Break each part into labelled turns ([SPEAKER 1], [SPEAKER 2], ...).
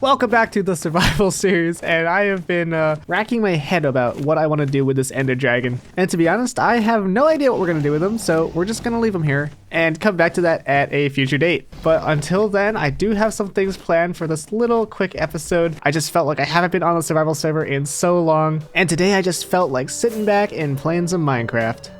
[SPEAKER 1] Welcome back to the survival series, and I have been racking my head about what I want to do with this ender dragon. And to be honest, I have no idea what we're going to do with him, so we're just going to leave him here and come back to that at a future date. But until then, I do have some things planned for this little quick episode. I just felt like I haven't been on the survival server in so long, and today I just felt like sitting back and playing some Minecraft.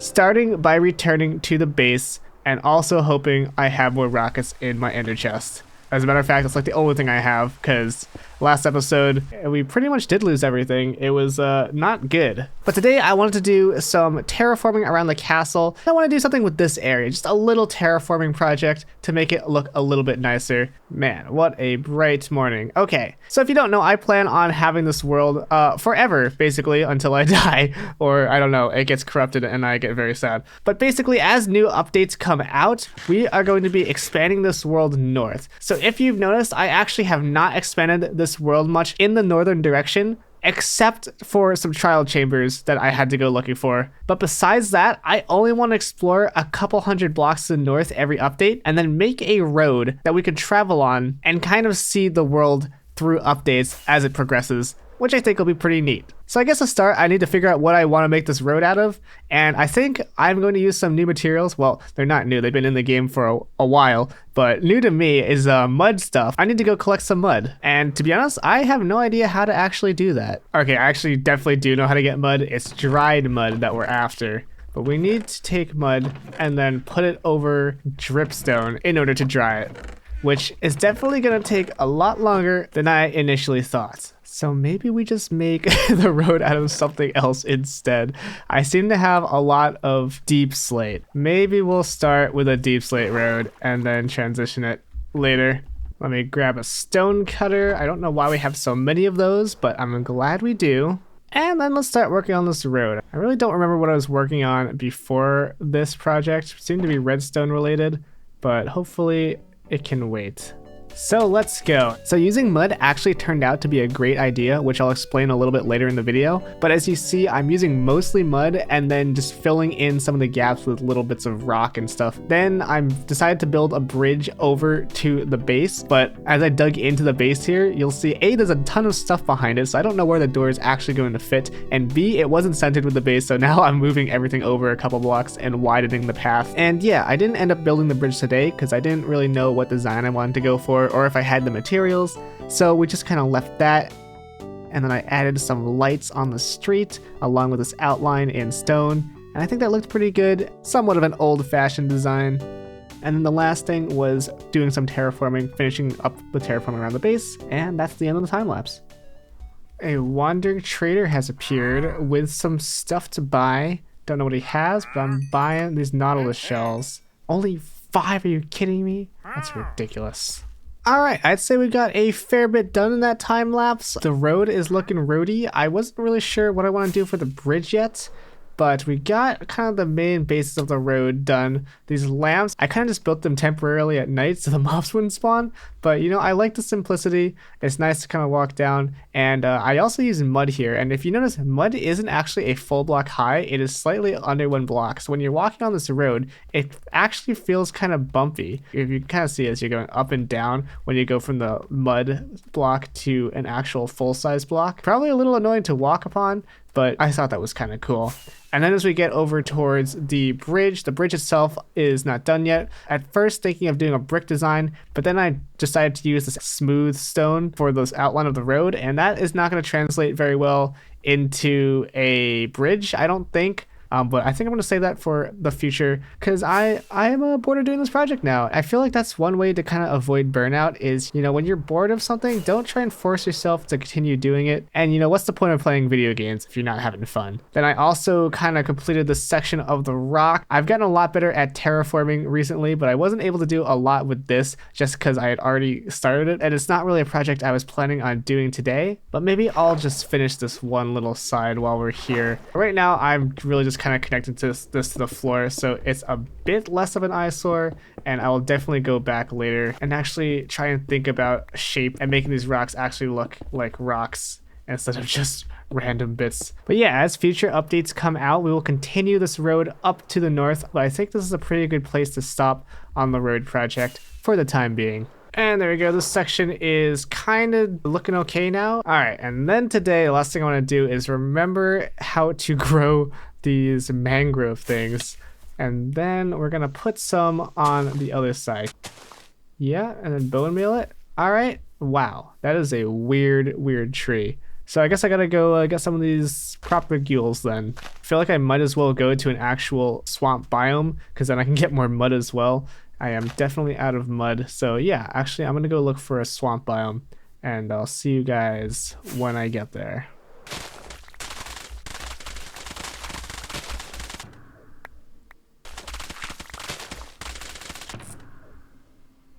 [SPEAKER 1] Starting by returning to the base, and also hoping I have more rockets in my ender chest. As a matter of fact, it's like the only thing I have, because last episode, we pretty much did lose everything. It was not good. But today I wanted to do some terraforming around the castle. I want to do something with this area, just a little terraforming project to make it look a little bit nicer. Man, what a bright morning. Okay, so if you don't know, I plan on having this world forever, basically, until I die. Or, I don't know, it gets corrupted and I get very sad. But basically, as new updates come out, we are going to be expanding this world north. So if you've noticed, I actually have not expanded this world much in the northern direction, except for some trial chambers that I had to go looking for. But besides that, I only want to explore a couple hundred blocks to the north every update, and then make a road that we could travel on and kind of see the world through updates as it progresses, which I think will be pretty neat. So I guess to start, I need to figure out what I want to make this road out of, and I think I'm going to use some new materials. Well, they're not new, they've been in the game for a while, but new to me is mud stuff. I need to go collect some mud, and to be honest, I have no idea how to actually do that. Okay, I actually definitely do know how to get mud. It's dried mud that we're after. But we need to take mud and then put it over dripstone in order to dry it, which is definitely going to take a lot longer than I initially thought. So maybe we just make the road out of something else instead. I seem to have a lot of deep slate. Maybe we'll start with a deep slate road and then transition it later. Let me grab a stone cutter. I don't know why we have so many of those, but I'm glad we do. And then let's start working on this road. I really don't remember what I was working on before this project. It seemed to be redstone related, but hopefully it can wait. So let's go. So using mud actually turned out to be a great idea, which I'll explain a little bit later in the video. But as you see, I'm using mostly mud and then just filling in some of the gaps with little bits of rock and stuff. Then I decided to build a bridge over to the base. But as I dug into the base here, you'll see A, there's a ton of stuff behind it, so I don't know where the door is actually going to fit. And B, it wasn't centered with the base, so now I'm moving everything over a couple blocks and widening the path. And yeah, I didn't end up building the bridge today because I didn't really know what design I wanted to go for, or if I had the materials, so we just kind of left that. And then I added some lights on the street along with this outline in stone, and I think that looked pretty good. Somewhat of an old-fashioned design. And then the last thing was doing some terraforming, finishing up the terraforming around the base, and that's the end of the time lapse. A wandering trader has appeared with some stuff to buy. Don't know what he has, but I'm buying these nautilus shells. Only 5? Are you kidding me? That's ridiculous. Alright, I'd say we got a fair bit done in that time lapse. The road is looking roady. I wasn't really sure what I want to do for the bridge yet, but we got kind of the main basis of the road done. These lamps, I kind of just built them temporarily at night so the mobs wouldn't spawn, but you know, I like the simplicity. It's nice to kind of walk down, and I also use mud here, and if you notice, mud isn't actually a full block high, it is slightly under 1 block, so when you're walking on this road, it actually feels kind of bumpy. If you kind of see as you're going up and down when you go from the mud block to an actual full-size block. Probably a little annoying to walk upon, but I thought that was kind of cool. And then as we get over towards the bridge itself is not done yet. At first thinking of doing a brick design, but then I decided to use this smooth stone for this outline of the road, and that is not going to translate very well into a bridge, I don't think. But I think I'm going to save that for the future because I am bored of doing this project now. I feel like that's one way to kind of avoid burnout is, you know, when you're bored of something, don't try and force yourself to continue doing it. And, you know, what's the point of playing video games if you're not having fun? Then I also kind of completed this section of the rock. I've gotten a lot better at terraforming recently, but I wasn't able to do a lot with this just because I had already started it. And it's not really a project I was planning on doing today, but maybe I'll just finish this one little side while we're here. Right now, I'm really just kind of connected to this to the floor, so it's a bit less of an eyesore, and I will definitely go back later and actually try and think about shape and making these rocks actually look like rocks instead of just random bits. But yeah, as future updates come out, we will continue this road up to the north, but I think this is a pretty good place to stop on the road project for the time being. And there we go, this section is kind of looking okay now. All right, and then today, the last thing I want to do is remember how to grow these mangrove things. And then we're gonna put some on the other side. Yeah, and then bone meal it. All right, wow, that is a weird tree. So I guess I gotta go get some of these propagules then. I feel like I might as well go to an actual swamp biome, because then I can get more mud as well. I am definitely out of mud. So yeah, actually I'm gonna go look for a swamp biome, and I'll see you guys when I get there.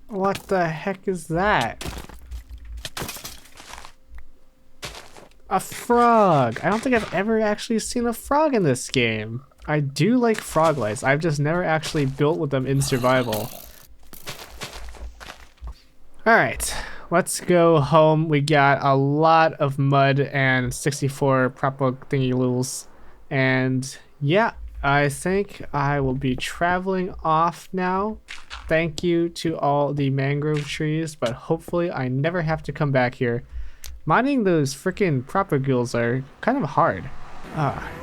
[SPEAKER 1] What the heck is that? A frog! I don't think I've ever actually seen a frog in this game. I do like frog lights. I've just never actually built with them in survival. Alright, let's go home. We got a lot of mud and 64 proper thingy loos. And yeah, I think I will be traveling off now. Thank you to all the mangrove trees, but hopefully I never have to come back here. Mining those freaking propagules are kind of hard.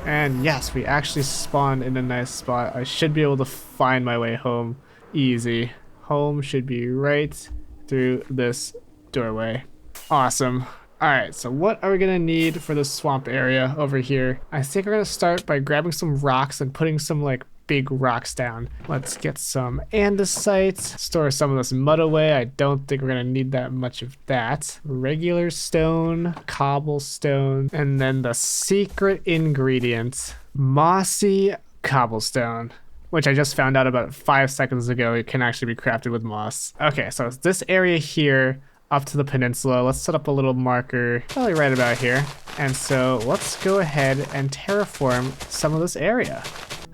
[SPEAKER 1] And yes, we actually spawned in a nice spot. I should be able to find my way home easy. Home should be right through this doorway. Awesome. Alright, so what are we gonna need for the swamp area over here? I think we're gonna start by grabbing some rocks and putting some like big rocks down. Let's get some andesite, store some of this mud away. I don't think we're gonna need that much of that. Regular stone, cobblestone, and then the secret ingredient, mossy cobblestone, which I just found out about 5 seconds ago it can actually be crafted with moss. Okay, so it's this area here up to the peninsula. Let's set up a little marker probably right about here. And so let's go ahead and terraform some of this area.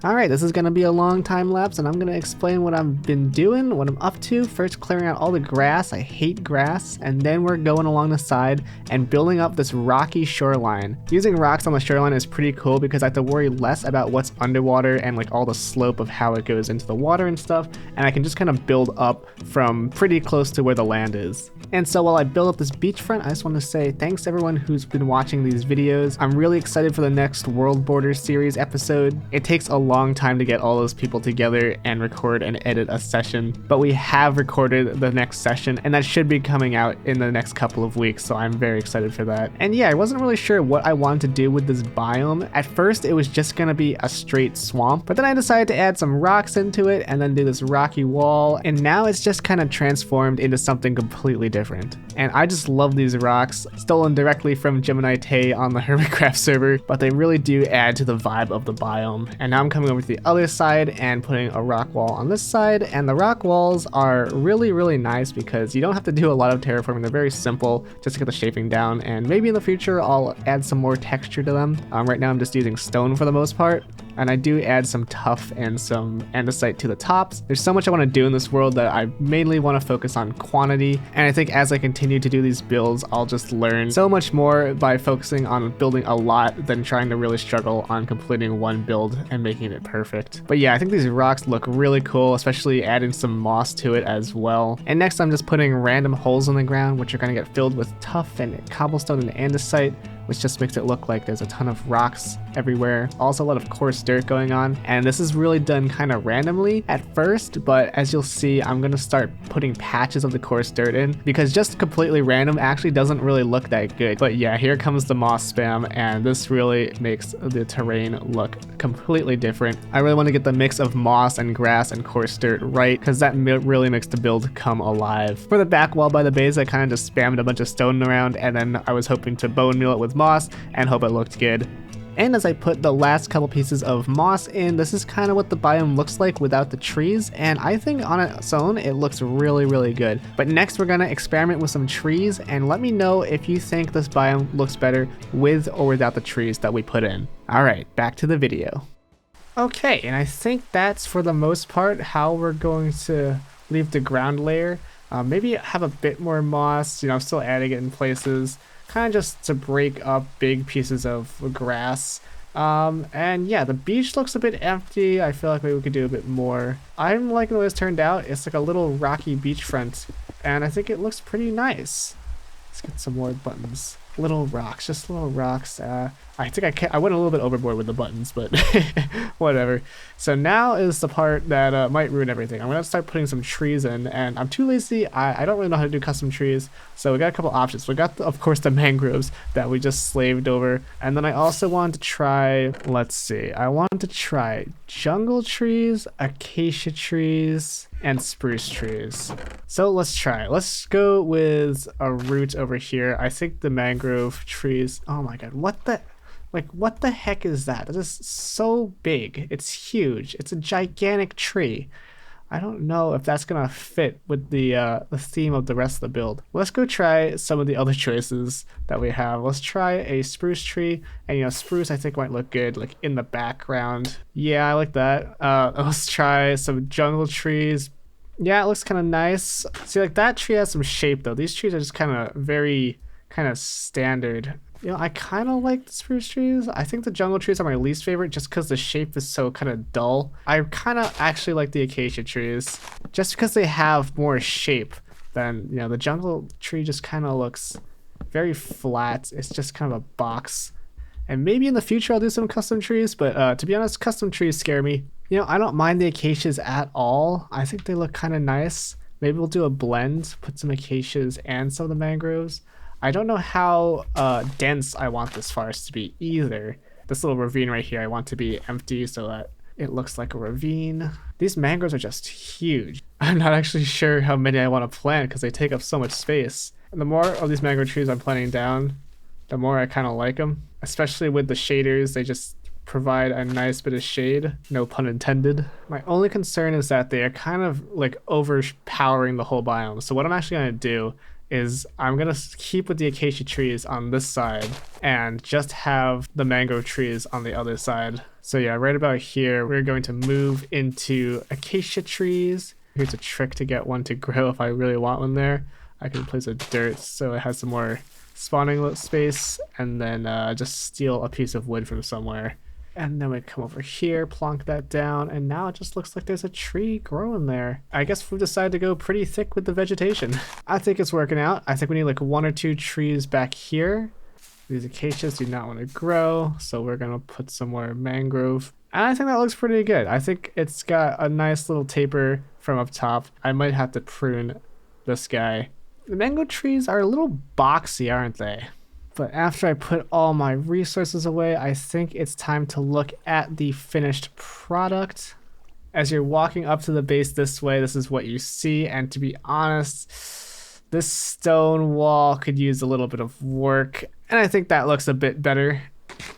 [SPEAKER 1] All right, this is gonna be a long time lapse, and I'm gonna explain what I've been doing, what I'm up to. First, clearing out all the grass. I hate grass. And then we're going along the side and building up this rocky shoreline. Using rocks on the shoreline is pretty cool because I have to worry less about what's underwater and like all the slope of how it goes into the water and stuff. And I can just kind of build up from pretty close to where the land is. And so while I build up this beachfront, I just want to say thanks to everyone who's been watching these videos. I'm really excited for the next World Borders series episode. It takes a long time to get all those people together and record and edit a session, but we have recorded the next session, and that should be coming out in the next couple of weeks, so I'm very excited for that. And yeah, I wasn't really sure what I wanted to do with this biome. At first, it was just gonna be a straight swamp, but then I decided to add some rocks into it and then do this rocky wall, and now it's just kind of transformed into something completely different. And I just love these rocks, stolen directly from Gemini Tay on the Hermitcraft server, but they really do add to the vibe of the biome. And now I'm coming over to the other side and putting a rock wall on this side, and the rock walls are really nice because you don't have to do a lot of terraforming. They're very simple just to get the shaping down, and maybe in the future I'll add some more texture to them. Right now I'm just using stone for the most part, and I do add some tuff and some andesite to the tops. There's so much I want to do in this world that I mainly want to focus on quantity, and I think as I continue to do these builds, I'll just learn so much more by focusing on building a lot than trying to really struggle on completing one build and making it perfect. But yeah, I think these rocks look really cool, especially adding some moss to it as well. And next I'm just putting random holes in the ground, which are going to get filled with tuff and cobblestone and andesite, which just makes it look like there's a ton of rocks everywhere. Also a lot of coarse dirt going on, and this is really done kind of randomly at first, but as you'll see, I'm gonna start putting patches of the coarse dirt in because just completely random actually doesn't really look that good. But yeah, here comes the moss spam, and this really makes the terrain look completely different. I really want to get the mix of moss and grass and coarse dirt right because that really makes the build come alive. For the back wall by the base, I kind of just spammed a bunch of stone around, and then I was hoping to bone meal it with moss and hope it looked good. And as I put the last couple pieces of moss in, this is kind of what the biome looks like without the trees, and I think on its own it looks really good. But next we're gonna experiment with some trees, and let me know if you think this biome looks better with or without the trees that we put in. Alright, back to the video. Okay, and I think that's for the most part how we're going to leave the ground layer. Maybe have a bit more moss, you know, I'm still adding it in places. kind of just to break up big pieces of grass. And yeah, the beach looks a bit empty. I feel like maybe we could do a bit more. I'm liking the way it's turned out. It's like a little rocky beachfront, and I think it looks pretty nice. Let's get some more buttons. Little rocks, just little rocks. I think I went a little bit overboard with the buttons, but whatever. So now is the part that might ruin everything. I'm gonna start putting some trees in, and I'm too lazy. I don't really know how to do custom trees, so we got a couple options. We got, of course, the mangroves that we just slaved over, and then I also wanted to try, let's see, I wanted to try jungle trees, acacia trees, and spruce trees. So let's try. Let's go with a root over here. I think the mangrove trees, oh my god, what the heck is that? That is so big. It's huge. It's a gigantic tree. I don't know if that's gonna fit with the theme of the rest of the build. Let's go try some of the other choices that we have. Let's try a spruce tree, and you know, spruce I think might look good like in the background. Yeah, I like that. Let's try some jungle trees. Yeah, it looks kind of nice. See, like that tree has some shape though. These trees are just kind of very standard. You know, I kind of like the spruce trees. I think the jungle trees are my least favorite just because the shape is so kind of dull. I kind of actually like the acacia trees just because they have more shape than, you know, the jungle tree just kind of looks very flat. It's just kind of a box. And maybe in the future I'll do some custom trees, but to be honest, custom trees scare me. You know, I don't mind the acacias at all. I think they look kind of nice. Maybe we'll do a blend, put some acacias and some of the mangroves. I don't know how dense I want this forest to be either. This little ravine right here I want to be empty so that it looks like a ravine. These mangroves are just huge. I'm not actually sure how many I want to plant because they take up so much space. And the more of these mangrove trees I'm planting down, the more I kind of like them. Especially with the shaders, they just provide a nice bit of shade, no pun intended. My only concern is that they are kind of like overpowering the whole biome. So what I'm actually going to do is I'm gonna keep with the acacia trees on this side and just have the mango trees on the other side. So yeah, right about here, we're going to move into acacia trees. Here's a trick to get one to grow if I really want one there. I can place a dirt so it has some more spawning space, and then just steal a piece of wood from somewhere. And then we come over here, plonk that down, and now it just looks like there's a tree growing there. I guess we've decided to go pretty thick with the vegetation. I think it's working out. I think we need like 1 or 2 trees back here. These acacias do not want to grow, so we're gonna put some more mangrove. And I think that looks pretty good. I think it's got a nice little taper from up top. I might have to prune this guy. The mango trees are a little boxy, aren't they? But after I put all my resources away, I think it's time to look at the finished product. As you're walking up to the base this way, this is what you see. And to be honest, this stone wall could use a little bit of work. And I think that looks a bit better.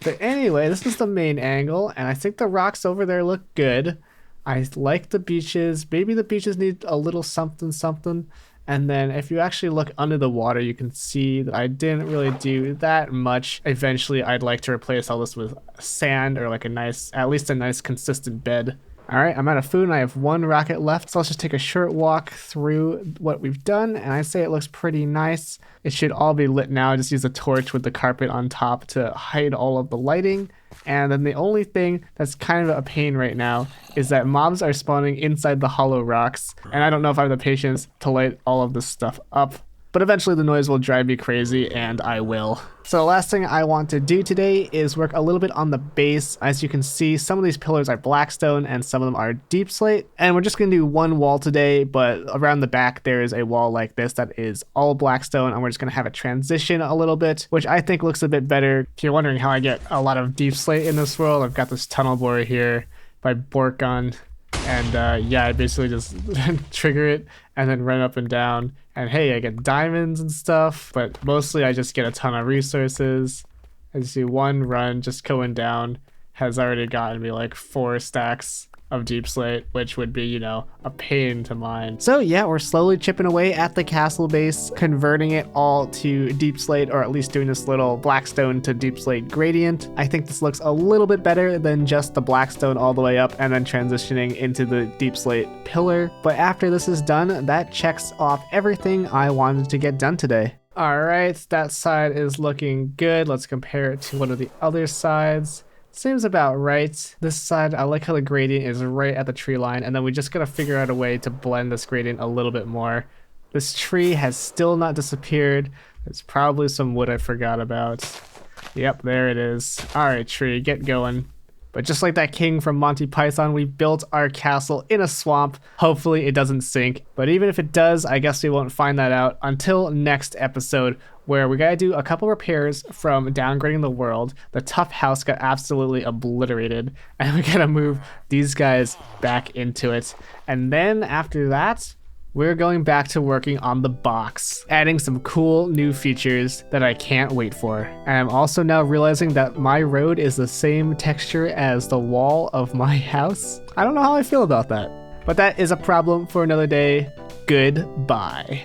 [SPEAKER 1] But anyway, this is the main angle. And I think the rocks over there look good. I like the beaches. Maybe the beaches need a little something something. And then if you actually look under the water, you can see that I didn't really do that much. Eventually, I'd like to replace all this with sand or like at least a nice consistent bed. All right, I'm out of food and I have 1 rocket left. So let's just take a short walk through what we've done. And I say it looks pretty nice. It should all be lit now. Just use a torch with the carpet on top to hide all of the lighting. And then the only thing that's kind of a pain right now is that mobs are spawning inside the hollow rocks. And I don't know if I have the patience to light all of this stuff up. But eventually the noise will drive me crazy, and I will. So the last thing I want to do today is work a little bit on the base. As you can see, some of these pillars are blackstone and some of them are deep slate. And we're just gonna do 1 wall today, but around the back there is a wall like this that is all blackstone, and we're just gonna have it transition a little bit, which I think looks a bit better. If you're wondering how I get a lot of deep slate in this world, I've got this tunnel borer here by Borkon. And yeah, I basically just trigger it and then run up and down. And hey, I get diamonds and stuff, but mostly I just get a ton of resources. As you see, 1 run just going down has already gotten me like 4 stacks of deep slate, which would be, you know, a pain to mine. So yeah, we're slowly chipping away at the castle base, converting it all to deep slate, or at least doing this little blackstone to deep slate gradient. I think this looks a little bit better than just the blackstone all the way up and then transitioning into the deep slate pillar. But after this is done, that checks off everything I wanted to get done today. All right, that side is looking good. Let's compare it to one of the other sides. Seems about right. This side, I like how the gradient is right at the tree line, and then we just gotta figure out a way to blend this gradient a little bit more. This tree has still not disappeared. There's probably some wood I forgot about. Yep, there it is. All right, tree, get going. But just like that king from Monty Python, we built our castle in a swamp. Hopefully it doesn't sink. But even if it does, I guess we won't find that out until next episode, where we gotta do a couple repairs from downgrading the world. The tough house got absolutely obliterated, and we gotta move these guys back into it. And then after that, we're going back to working on the box, adding some cool new features that I can't wait for. And I'm also now realizing that my road is the same texture as the wall of my house. I don't know how I feel about that, but that is a problem for another day. Goodbye.